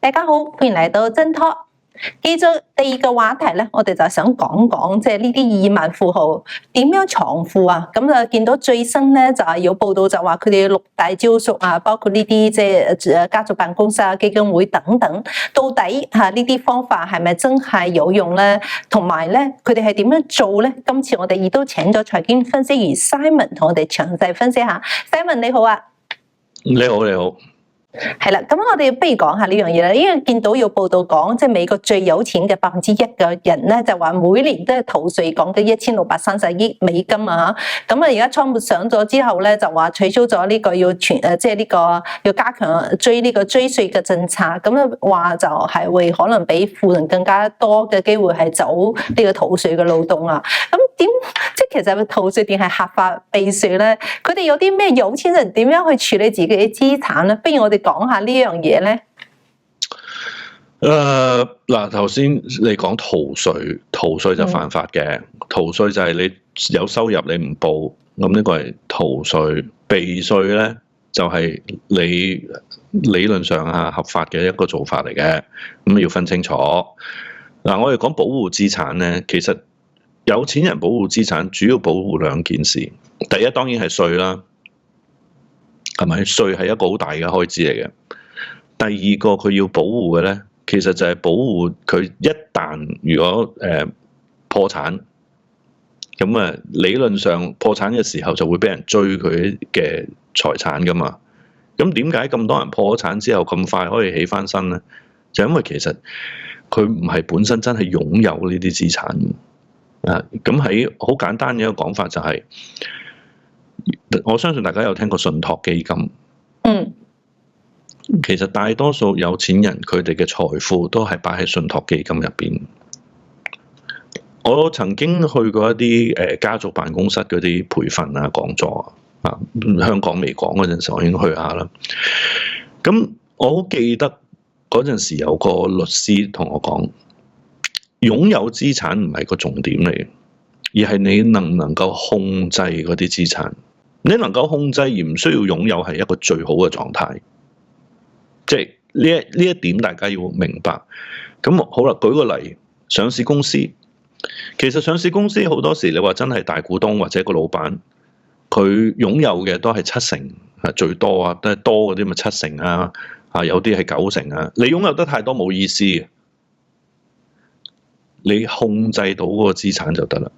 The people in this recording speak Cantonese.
大家好，歡迎嚟到真 talk。繼續第二個話題咧，我哋就想講講即係呢啲億萬富豪點樣藏富啊？咁啊，見到最新咧就係有報道就話佢哋六大招數啊，包括呢啲即係家族辦公室啊、基金會等等，到底嚇呢啲方法係咪真係有用咧？同埋咧，佢哋係點樣做咧？今次我哋亦都請咗財經分析員 Simon 同我哋詳細分析下。Simon 你好啊，你好你好。係啦，咁我哋不如講下呢樣嘢啦，因為見到有報道講，即係美國最有錢嘅1%嘅人咧，就話每年都係逃稅，講緊1630億美金啊！咁啊，而家川普上咗之後咧，就話取消咗呢個要即係呢個要加強追稅嘅政策，咁啊話就係會可能俾富人更加多嘅機會係走呢個逃稅嘅路洞啊！咁即係其實逃稅定係合法避稅咧？佢哋有啲咩有錢人點樣去處理自己嘅資產咧？不如我哋講下呢樣嘢咧。嗱，頭先你講逃稅就犯法嘅，逃稅就係你有收入你唔報，咁呢個係逃稅。避稅咧就係你理論上合法嘅一個做法嚟嘅，咁要分清楚。嗱，我哋講保護資產咧，其實有錢人保護資產主要保護兩件事，第一當然係稅啦，係咪？稅係一個好大嘅開支嚟嘅。第二個佢要保護嘅咧，其實就係保護佢一旦如果破產，咁啊理論上破產嘅時候就會俾人追佢嘅財產噶嘛。咁點解咁多人破咗產之後咁快可以起翻身咧？就因為其實佢唔係本身真係擁有呢啲資產。咁喺好簡單嘅一個講法就係，我相信大家有聽過信託基金。其實大多數有錢人佢哋嘅財富都係擺喺信託基金入邊。我曾經去過一啲家族辦公室嗰啲培訓啊、講座啊，香港未講嗰陣時我已經去下啦。咁我好記得嗰陣時有個律師同我講，擁有資產唔係個重點嚟，而係你能唔能夠控制嗰啲資產。你能夠控制而唔需要擁有係一個最好嘅狀態。即係呢一點大家要明白。咁好啦，舉個例，上市公司，其實上市公司好多時你話真係大股東或者個老闆，佢擁有嘅都係70%最多啊，都係多嗰啲咪70%啊，有啲係90%啊。你擁有得太多冇意思嘅，你控制到嗰個資產就得啦。